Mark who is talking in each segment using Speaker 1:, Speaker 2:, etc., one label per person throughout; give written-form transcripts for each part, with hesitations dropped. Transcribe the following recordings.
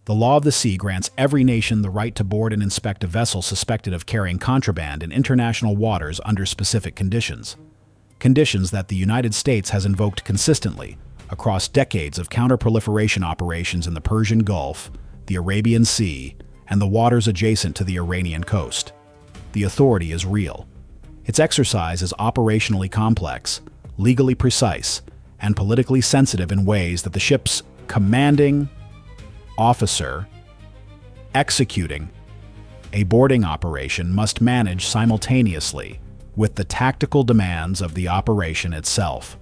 Speaker 1: The law of the sea grants every nation the right to board and inspect a vessel suspected of carrying contraband in international waters under specific conditions. Conditions that the United States has invoked consistently across decades of counter-proliferation operations in the Persian Gulf, the Arabian Sea, and the waters adjacent to the Iranian coast. The authority is real. Its exercise is operationally complex, legally precise, and politically sensitive in ways that the ship's commanding officer executing a boarding operation must manage simultaneously with the tactical demands of the operation itself.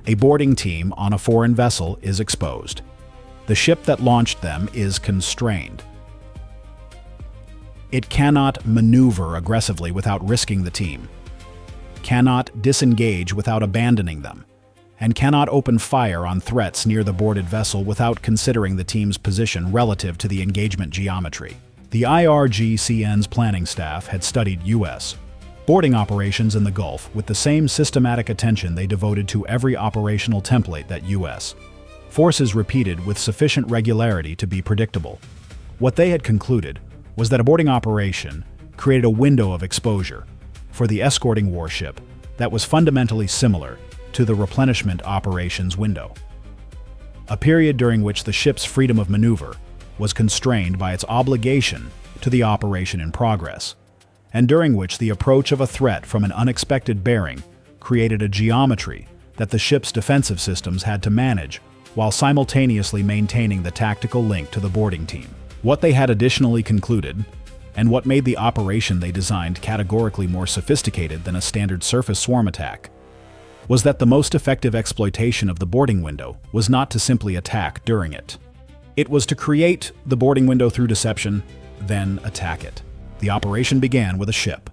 Speaker 1: A boarding team on a foreign vessel is exposed. The ship that launched them is constrained. It cannot maneuver aggressively without risking the team, cannot disengage without abandoning them, and cannot open fire on threats near the boarded vessel without considering the team's position relative to the engagement geometry. The IRGCN's planning staff had studied U.S. boarding operations in the Gulf with the same systematic attention they devoted to every operational template that U.S. forces repeated with sufficient regularity to be predictable. What they had concluded was that a boarding operation created a window of exposure for the escorting warship that was fundamentally similar to the replenishment operations window, a period during which the ship's freedom of maneuver was constrained by its obligation to the operation in progress, and during which the approach of a threat from an unexpected bearing created a geometry that the ship's defensive systems had to manage while simultaneously maintaining the tactical link to the boarding team. What they had additionally concluded, and what made the operation they designed categorically more sophisticated than a standard surface swarm attack, was that the most effective exploitation of the boarding window was not to simply attack during it. It was to create the boarding window through deception, then attack it. The operation began with a ship,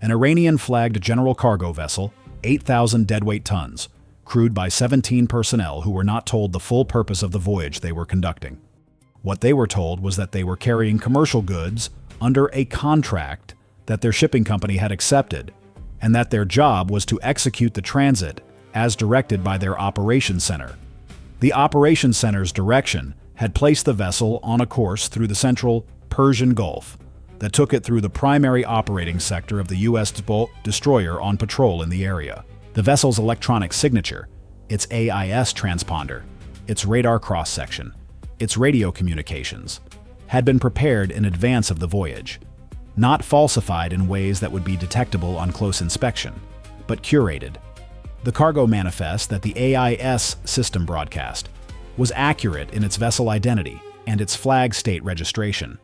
Speaker 1: an Iranian-flagged general cargo vessel, 8,000 deadweight tons, crewed by 17 personnel who were not told the full purpose of the voyage they were conducting. What they were told was that they were carrying commercial goods under a contract that their shipping company had accepted, and that their job was to execute the transit as directed by their operations center. The operations center's direction had placed the vessel on a course through the central Persian Gulf that took it through the primary operating sector of the U.S. destroyer on patrol in the area. The vessel's electronic signature, its AIS transponder, its radar cross-section, its radio communications, had been prepared in advance of the voyage, not falsified in ways that would be detectable on close inspection, but curated. The cargo manifest that the AIS system broadcast was accurate in its vessel identity and its flag state registration.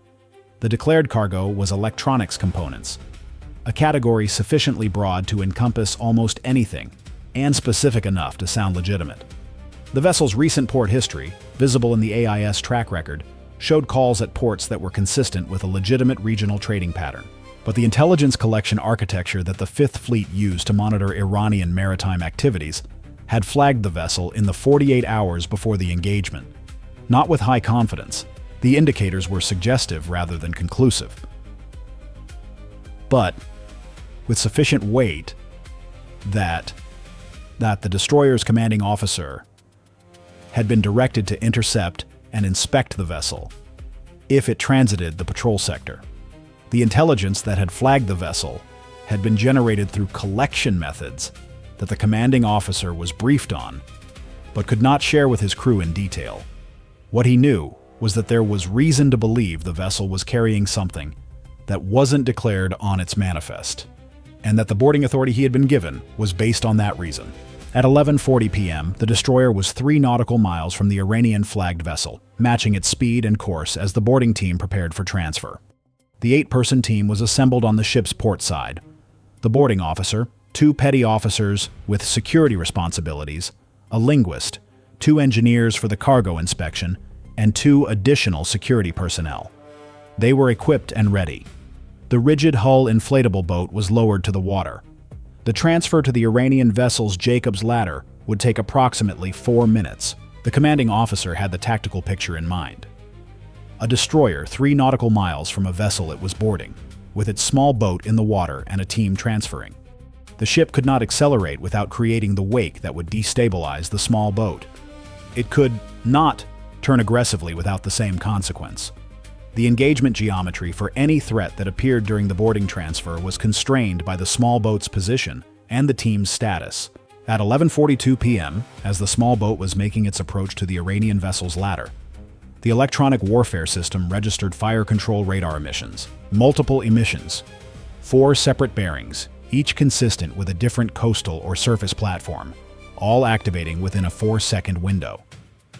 Speaker 1: The declared cargo was electronics components, a category sufficiently broad to encompass almost anything, and specific enough to sound legitimate. The vessel's recent port history, visible in the AIS track record, showed calls at ports that were consistent with a legitimate regional trading pattern. But the intelligence collection architecture that the Fifth Fleet used to monitor Iranian maritime activities had flagged the vessel in the 48 hours before the engagement. Not with high confidence, the indicators were suggestive rather than conclusive, but with sufficient weight that the destroyer's commanding officer had been directed to intercept and inspect the vessel if it transited the patrol sector. The intelligence that had flagged the vessel had been generated through collection methods that the commanding officer was briefed on, but could not share with his crew in detail. What he knew was that there was reason to believe the vessel was carrying something that wasn't declared on its manifest, and that the boarding authority he had been given was based on that reason. At 11:40 p.m., the destroyer was 3 nautical miles from the Iranian-flagged vessel, matching its speed and course as the boarding team prepared for transfer. The 8-person team was assembled on the ship's port side. The boarding officer, 2 petty officers with security responsibilities, a linguist, 2 engineers for the cargo inspection, and 2 additional security personnel. They were equipped and ready. The rigid hull inflatable boat was lowered to the water. The transfer to the Iranian vessel's Jacob's Ladder would take approximately 4 minutes. The commanding officer had the tactical picture in mind. A destroyer 3 nautical miles from a vessel it was boarding, with its small boat in the water and a team transferring. The ship could not accelerate without creating the wake that would destabilize the small boat. It could not turn aggressively without the same consequence. The engagement geometry for any threat that appeared during the boarding transfer was constrained by the small boat's position and the team's status. At 11:42 p.m., as the small boat was making its approach to the Iranian vessel's ladder, the electronic warfare system registered fire control radar emissions. Multiple emissions. 4 separate bearings, each consistent with a different coastal or surface platform, all activating within a 4-second window.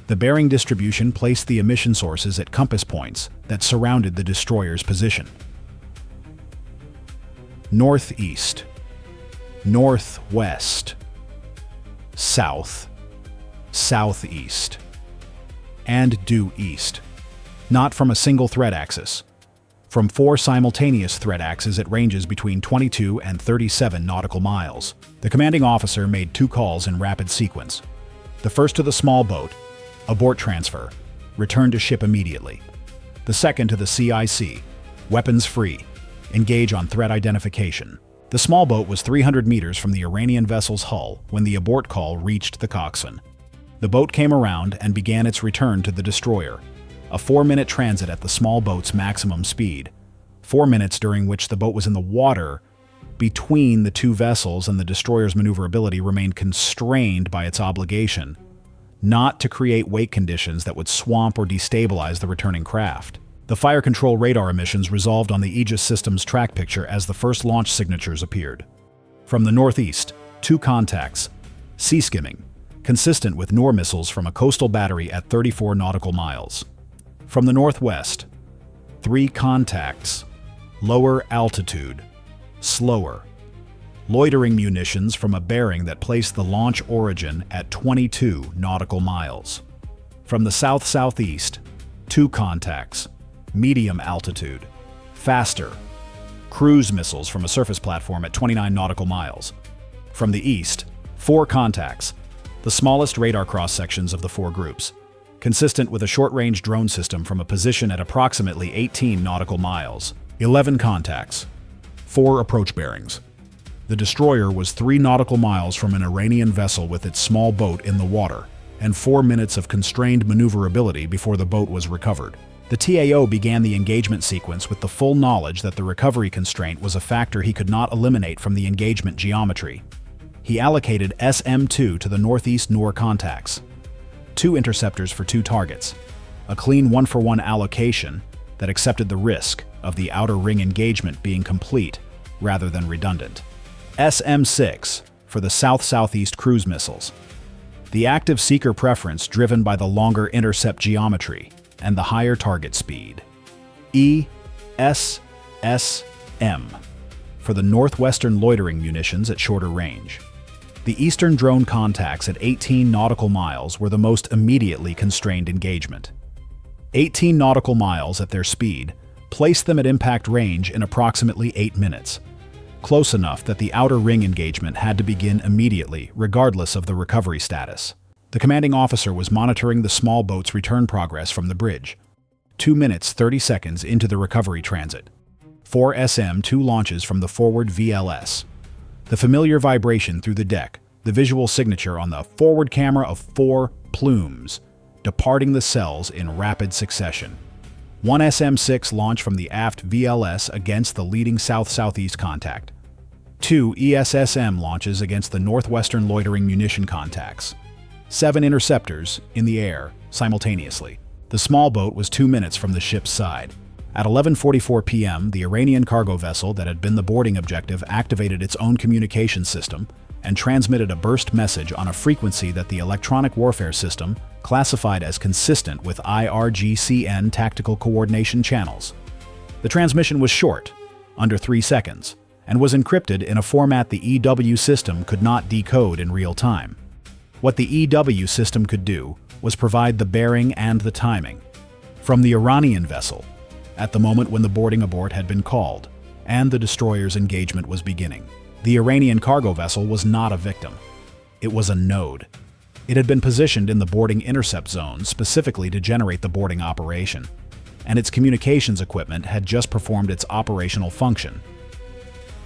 Speaker 1: The bearing distribution placed the emission sources at compass points that surrounded the destroyer's position. Northeast, northwest, south, southeast, and due east. Not from a single threat axis. From 4 simultaneous threat axes at ranges between 22 and 37 nautical miles. The commanding officer made 2 calls in rapid sequence. The first to the small boat, abort transfer, return to ship immediately. The second to the CIC, weapons free, engage on threat identification. The small boat was 300 meters from the Iranian vessel's hull when the abort call reached the coxswain. The boat came around and began its return to the destroyer, a 4-minute transit at the small boat's maximum speed, 4 minutes during which the boat was in the water between the 2 vessels, and the destroyer's maneuverability remained constrained by its obligation not to create wake conditions that would swamp or destabilize the returning craft. The fire control radar emissions resolved on the Aegis system's track picture as the first launch signatures appeared. From the northeast, 2 contacts, sea skimming, consistent with NOR missiles from a coastal battery at 34 nautical miles. From the northwest, 3 contacts, lower altitude, slower, loitering munitions from a bearing that placed the launch origin at 22 nautical miles. From the south-southeast, 2 contacts, medium altitude, faster, cruise missiles from a surface platform at 29 nautical miles. From the east, 4 contacts, the smallest radar cross-sections of the 4 groups, consistent with a short-range drone system from a position at approximately 18 nautical miles. 11 contacts, 4 approach bearings. The destroyer was 3 nautical miles from an Iranian vessel with its small boat in the water, and 4 minutes of constrained maneuverability before the boat was recovered. The TAO began the engagement sequence with the full knowledge that the recovery constraint was a factor he could not eliminate from the engagement geometry. He allocated SM-2 to the northeast NOR contacts, 2 interceptors for 2 targets, a clean 1-for-1 allocation that accepted the risk of the outer ring engagement being complete rather than redundant. SM-6 for the south-southeast cruise missiles, the active seeker preference driven by the longer intercept geometry and the higher target speed. ESSM for the northwestern loitering munitions at shorter range. The eastern drone contacts at 18 nautical miles were the most immediately constrained engagement. 18 nautical miles at their speed placed them at impact range in approximately 8 minutes, close enough that the outer ring engagement had to begin immediately, regardless of the recovery status. The commanding officer was monitoring the small boat's return progress from the bridge, 2 minutes 30 seconds into the recovery transit. 4 SM-2 launches from the forward VLS. The familiar vibration through the deck, the visual signature on the forward camera of 4 plumes, departing the cells in rapid succession. 1 SM-6 launch from the aft VLS against the leading south-southeast contact. 2 ESSM launches against the northwestern loitering munition contacts. 7 interceptors in the air simultaneously. The small boat was 2 minutes from the ship's side. At 11:44 p.m., the Iranian cargo vessel that had been the boarding objective activated its own communication system and transmitted a burst message on a frequency that the electronic warfare system classified as consistent with IRGCN tactical coordination channels. The transmission was short, under 3 seconds, and was encrypted in a format the EW system could not decode in real time. What the EW system could do was provide the bearing and the timing from the Iranian vessel at the moment when the boarding abort had been called and the destroyer's engagement was beginning. The Iranian cargo vessel was not a victim. It was a node. It had been positioned in the boarding intercept zone specifically to generate the boarding operation, and its communications equipment had just performed its operational function,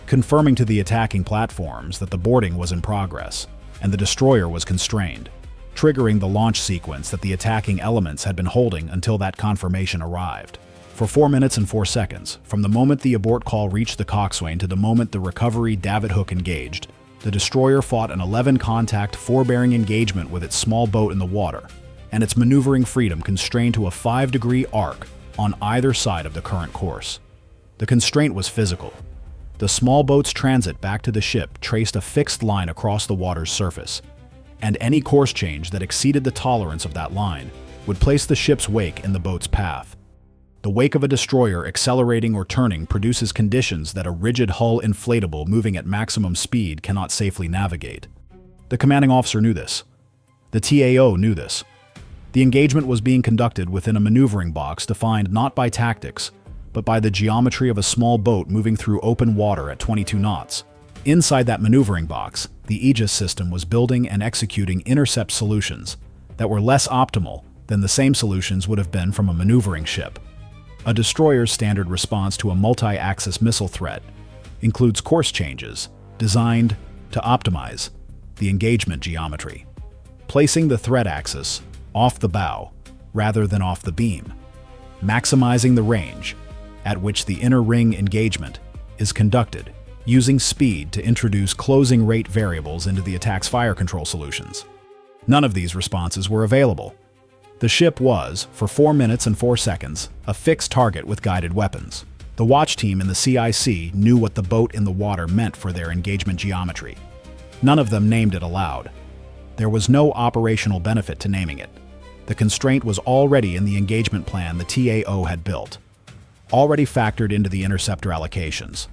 Speaker 1: confirming to the attacking platforms that the boarding was in progress and the destroyer was constrained. triggering the launch sequence that the attacking elements had been holding until that confirmation arrived. For 4 minutes and 4 seconds, from the moment the abort call reached the coxswain to the moment the recovery davit hook engaged, the destroyer fought an 11-contact, forbearing engagement with its small boat in the water, and its maneuvering freedom constrained to a 5-degree arc on either side of the current course. The constraint was physical. The small boat's transit back to the ship traced a fixed line across the water's surface, and any course change that exceeded the tolerance of that line would place the ship's wake in the boat's path. The wake of a destroyer accelerating or turning produces conditions that a rigid hull inflatable moving at maximum speed cannot safely navigate. The commanding officer knew this. The TAO knew this. The engagement was being conducted within a maneuvering box defined not by tactics, but by the geometry of a small boat moving through open water at 22 knots. Inside that maneuvering box, the Aegis system was building and executing intercept solutions that were less optimal than the same solutions would have been from a maneuvering ship. A destroyer's standard response to a multi-axis missile threat includes course changes designed to optimize the engagement geometry, placing the threat axis off the bow rather than off the beam, maximizing the range at which the inner ring engagement is conducted, using speed to introduce closing rate variables into the attack's fire control solutions. None of these responses were available. The ship was, for 4 minutes and 4 seconds, a fixed target with guided weapons. The watch team in the CIC knew what the boat in the water meant for their engagement geometry. None of them named it aloud. There was no operational benefit to naming it. The constraint was already in the engagement plan the TAO had built, already factored into the interceptor allocations.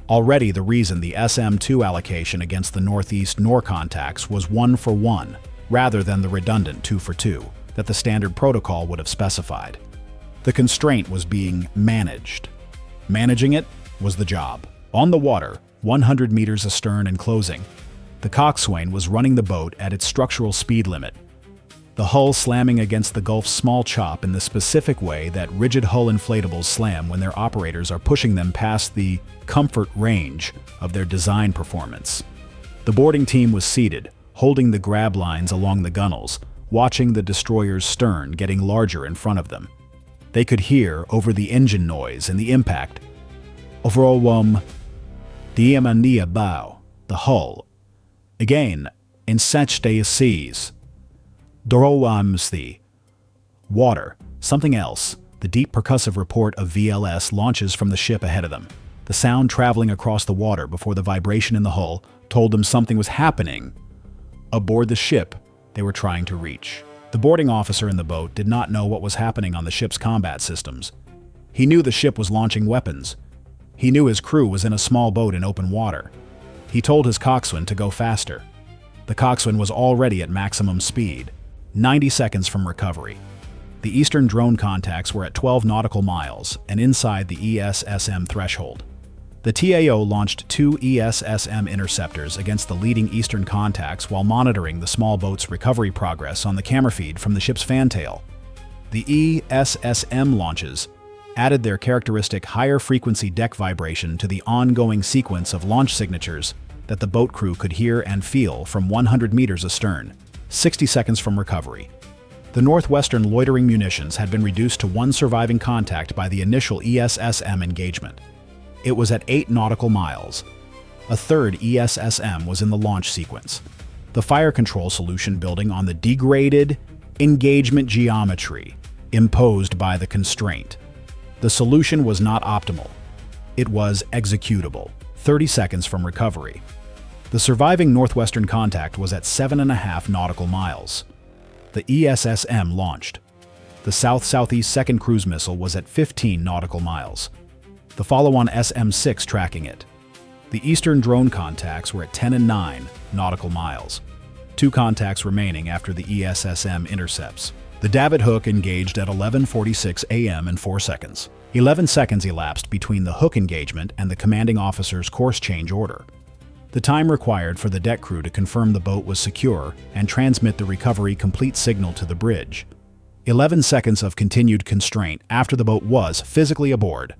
Speaker 1: Already the reason the SM-2 allocation against the Northeast NOR contacts was 1-for-1, rather than the redundant 2-for-2 that the standard protocol would have specified. The constraint was being managed. Managing it was the job. On the water, 100 meters astern and closing, the coxswain was running the boat at its structural speed limit, the hull slamming against the Gulf's small chop in the specific way that rigid hull inflatables slam when their operators are pushing them past the comfort range of their design performance. The boarding team was seated, holding the grab lines along the gunnels, watching the destroyer's stern getting larger in front of them. They could hear, over the engine noise and the impact, overwhelm the bow, the hull. Again, in such seas, the water, something else, the deep percussive report of VLS launches from the ship ahead of them. The sound traveling across the water before the vibration in the hull told them something was happening aboard the ship they were trying to reach. The boarding officer in the boat did not know what was happening on the ship's combat systems. He knew the ship was launching weapons. He knew his crew was in a small boat in open water. He told his coxswain to go faster. The coxswain was already at maximum speed, 90 seconds from recovery. The eastern drone contacts were at 12 nautical miles and inside the ESSM threshold. The TAO launched 2 ESSM interceptors against the leading eastern contacts while monitoring the small boat's recovery progress on the camera feed from the ship's fantail. The ESSM launches added their characteristic higher frequency deck vibration to the ongoing sequence of launch signatures that the boat crew could hear and feel from 100 meters astern, 60 seconds from recovery. The northwestern loitering munitions had been reduced to 1 surviving contact by the initial ESSM engagement. It was at 8 nautical miles. A third ESSM was in the launch sequence, the fire control solution building on the degraded engagement geometry imposed by the constraint. The solution was not optimal. It was executable, 30 seconds from recovery. The surviving northwestern contact was at 7.5 nautical miles. The ESSM launched. The south-southeast second cruise missile was at 15 nautical miles. The follow-on SM-6 tracking it. The eastern drone contacts were at 10 and 9 nautical miles. 2 contacts remaining after the ESSM intercepts. The davit hook engaged at 11:46 a.m. in 4 seconds. 11 seconds elapsed between the hook engagement and the commanding officer's course change order. The time required for the deck crew to confirm the boat was secure and transmit the recovery complete signal to the bridge. 11 seconds of continued constraint after the boat was physically aboard.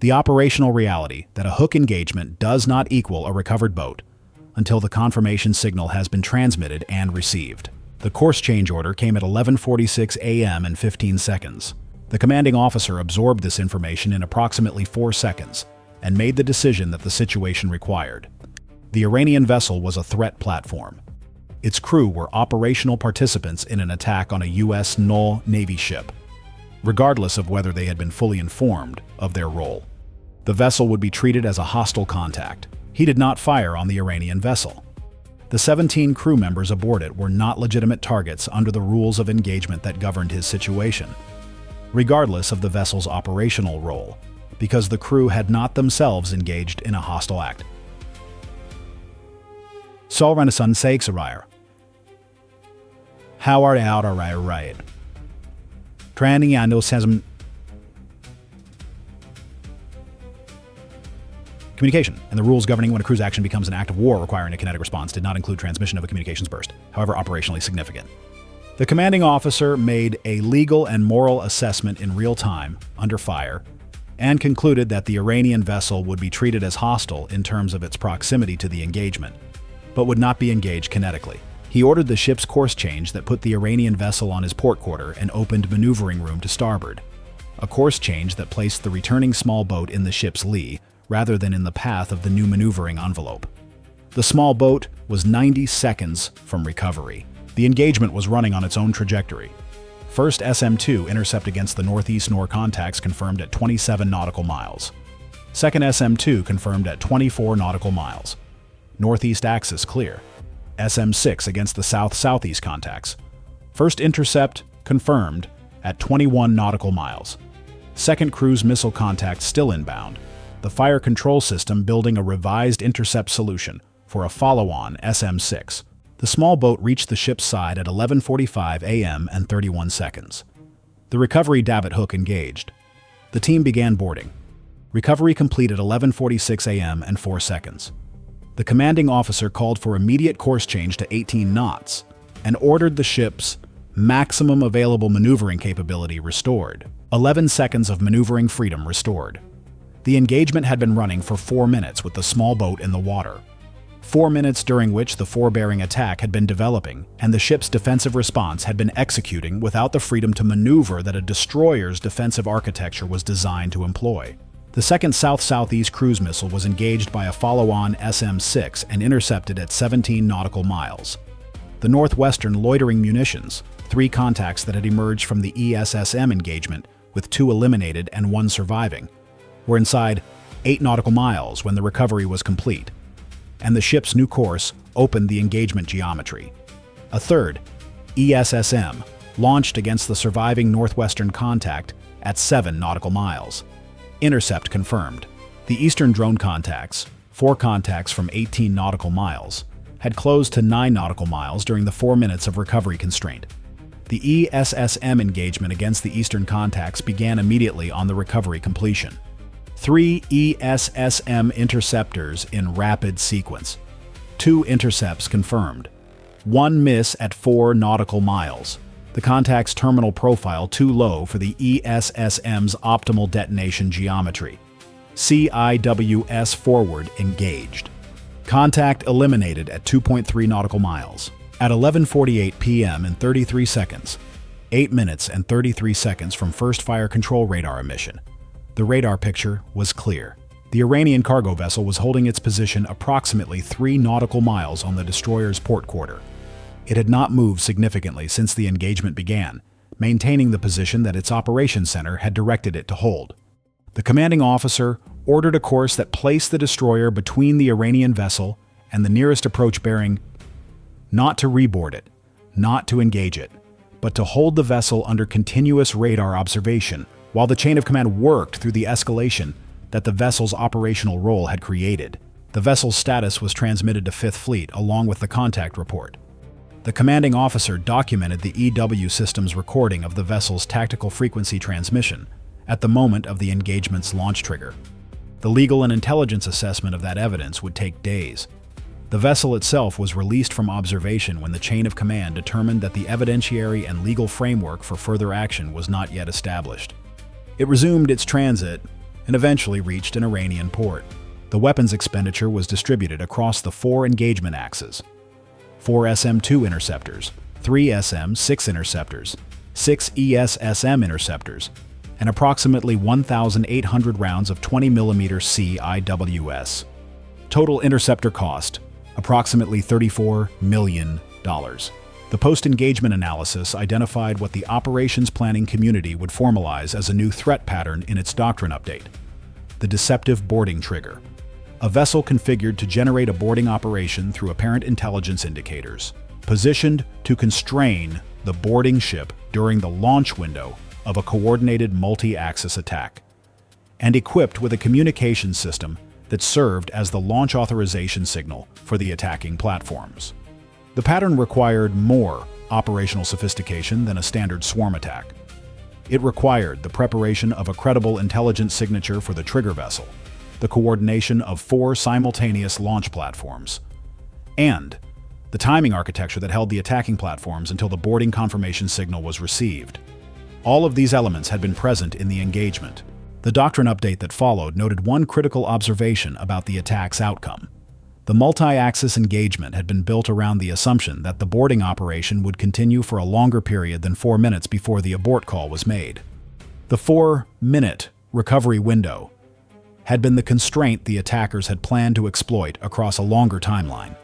Speaker 1: The operational reality that a hook engagement does not equal a recovered boat until the confirmation signal has been transmitted and received. The course change order came at 11:46 a.m. and 15 seconds. The commanding officer absorbed this information in approximately 4 seconds and made the decision that the situation required. The Iranian vessel was a threat platform. Its crew were operational participants in an attack on a U.S. null Navy ship, regardless of whether they had been fully informed of their role. The vessel would be treated as a hostile contact. He did not fire on the Iranian vessel. The 17 crew members aboard it were not legitimate targets under the rules of engagement that governed his situation, regardless of the vessel's operational role, because the crew had not themselves engaged in a hostile act. Sol Renaissance sakes arrive. How are out right? Training and communication and the rules governing when a crew's action becomes an act of war requiring a kinetic response did not include transmission of a communications burst, however operationally significant. The commanding officer made a legal and moral assessment in real time, under fire, and concluded that the Iranian vessel would be treated as hostile in terms of its proximity to the engagement, but would not be engaged kinetically. He ordered the ship's course change that put the Iranian vessel on his port quarter and opened maneuvering room to starboard, a course change that placed the returning small boat in the ship's lee rather than in the path of the new maneuvering envelope. The small boat was 90 seconds from recovery. The engagement was running on its own trajectory. First SM-2 intercept against the northeast NOR contacts confirmed at 27 nautical miles. Second SM-2 confirmed at 24 nautical miles. Northeast axis clear. SM-6 against the south-southeast contacts. First intercept confirmed at 21 nautical miles. Second cruise missile contact still inbound. The fire control system building a revised intercept solution for a follow-on SM-6. The small boat reached the ship's side at 11:45 a.m. and 31 seconds. The recovery davit hook engaged. The team began boarding. Recovery complete at 11:46 a.m. and 4 seconds. The commanding officer called for immediate course change to 18 knots and ordered the ship's maximum available maneuvering capability restored. 11 seconds of maneuvering freedom restored. The engagement had been running for 4 minutes with the small boat in the water. 4 minutes during which the forbearing attack had been developing and the ship's defensive response had been executing without the freedom to maneuver that a destroyer's defensive architecture was designed to employ. The second south-southeast cruise missile was engaged by a follow-on SM-6 and intercepted at 17 nautical miles. The northwestern loitering munitions, 3 contacts that had emerged from the ESSM engagement, with 2 eliminated and 1 surviving, were inside 8 nautical miles when the recovery was complete, and the ship's new course opened the engagement geometry. A third, ESSM, launched against the surviving northwestern contact at 7 nautical miles. Intercept confirmed. The eastern drone contacts, 4 contacts from 18 nautical miles, had closed to 9 nautical miles during the 4 minutes of recovery constraint. The ESSM engagement against the eastern contacts began immediately on the recovery completion. 3 ESSM interceptors in rapid sequence. 2 intercepts confirmed. 1 miss at 4 nautical miles. The contact's terminal profile too low for the ESSM's optimal detonation geometry. CIWS forward engaged. Contact eliminated at 2.3 nautical miles. At 11:48 p.m. and 33 seconds, 8 minutes and 33 seconds from first fire control radar emission, the radar picture was clear. The Iranian cargo vessel was holding its position approximately 3 nautical miles on the destroyer's port quarter. It had not moved significantly since the engagement began, maintaining the position that its operations center had directed it to hold. The commanding officer ordered a course that placed the destroyer between the Iranian vessel and the nearest approach bearing, not to reboard it, not to engage it, but to hold the vessel under continuous radar observation while the chain of command worked through the escalation that the vessel's operational role had created. The vessel's status was transmitted to 5th Fleet along with the contact report. The commanding officer documented the EW system's recording of the vessel's tactical frequency transmission at the moment of the engagement's launch trigger. The legal and intelligence assessment of that evidence would take days. The vessel itself was released from observation when the chain of command determined that the evidentiary and legal framework for further action was not yet established. It resumed its transit and eventually reached an Iranian port. The weapons expenditure was distributed across the 4 engagement axes: 4 SM-2 interceptors, 3 SM-6 interceptors, 6 ESSM interceptors, and approximately 1,800 rounds of 20mm CIWS. Total interceptor cost, approximately $34 million. The post-engagement analysis identified what the operations planning community would formalize as a new threat pattern in its doctrine update: the deceptive boarding trigger, a vessel configured to generate a boarding operation through apparent intelligence indicators, positioned to constrain the boarding ship during the launch window of a coordinated multi-axis attack, and equipped with a communication system that served as the launch authorization signal for the attacking platforms. The pattern required more operational sophistication than a standard swarm attack. It required the preparation of a credible intelligence signature for the trigger vessel, the coordination of 4 simultaneous launch platforms, and the timing architecture that held the attacking platforms until the boarding confirmation signal was received. All of these elements had been present in the engagement. The doctrine update that followed noted one critical observation about the attack's outcome. The multi-axis engagement had been built around the assumption that the boarding operation would continue for a longer period than 4 minutes before the abort call was made. The 4-minute recovery window had been the constraint the attackers had planned to exploit across a longer timeline.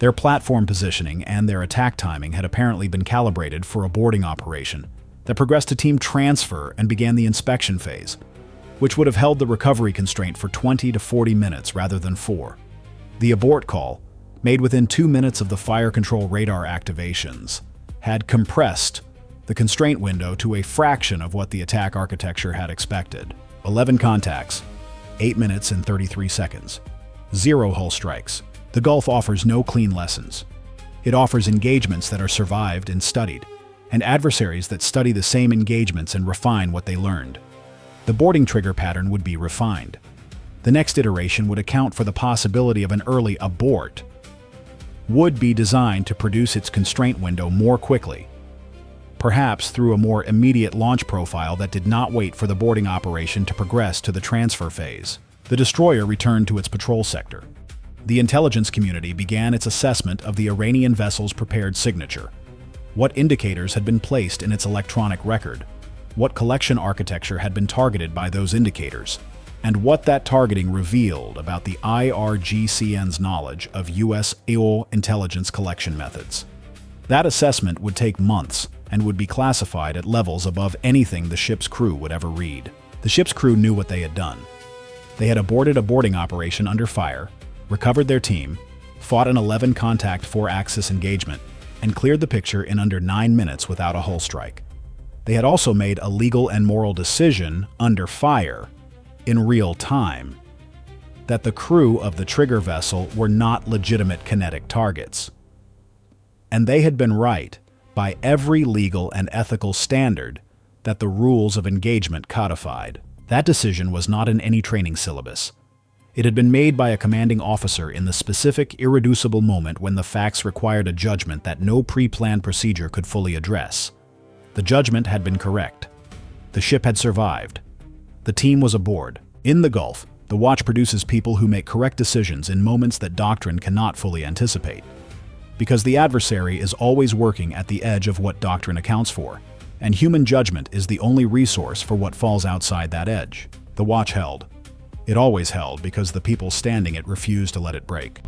Speaker 1: Their platform positioning and their attack timing had apparently been calibrated for a boarding operation that progressed to team transfer and began the inspection phase, which would have held the recovery constraint for 20 to 40 minutes rather than 4. The abort call, made within 2 minutes of the fire control radar activations, had compressed the constraint window to a fraction of what the attack architecture had expected. 11 contacts, 8 minutes and 33 seconds. 0 hull strikes. The Gulf offers no clean lessons. It offers engagements that are survived and studied, and adversaries that study the same engagements and refine what they learned. The boarding trigger pattern would be refined. The next iteration would account for the possibility of an early abort, would be designed to produce its constraint window more quickly, perhaps through a more immediate launch profile that did not wait for the boarding operation to progress to the transfer phase. The destroyer returned to its patrol sector. The intelligence community began its assessment of the Iranian vessel's prepared signature. What indicators had been placed in its electronic record? What collection architecture had been targeted by those indicators? And what that targeting revealed about the IRGCN's knowledge of U.S. oil intelligence collection methods. That assessment would take months and would be classified at levels above anything the ship's crew would ever read. The ship's crew knew what they had done. They had aborted a boarding operation under fire, recovered their team, fought an 11-contact 4-axis engagement, and cleared the picture in under 9 minutes without a hull strike. They had also made a legal and moral decision under fire, in real time, that the crew of the trigger vessel were not legitimate kinetic targets. And they had been right by every legal and ethical standard that the rules of engagement codified. That decision was not in any training syllabus. It had been made by a commanding officer in the specific, irreducible moment when the facts required a judgment that no pre-planned procedure could fully address. The judgment had been correct. The ship had survived. The team was aboard. In the Gulf, the watch produces people who make correct decisions in moments that doctrine cannot fully anticipate. Because the adversary is always working at the edge of what doctrine accounts for, and human judgment is the only resource for what falls outside that edge. The watch held. It always held because the people standing it refused to let it break.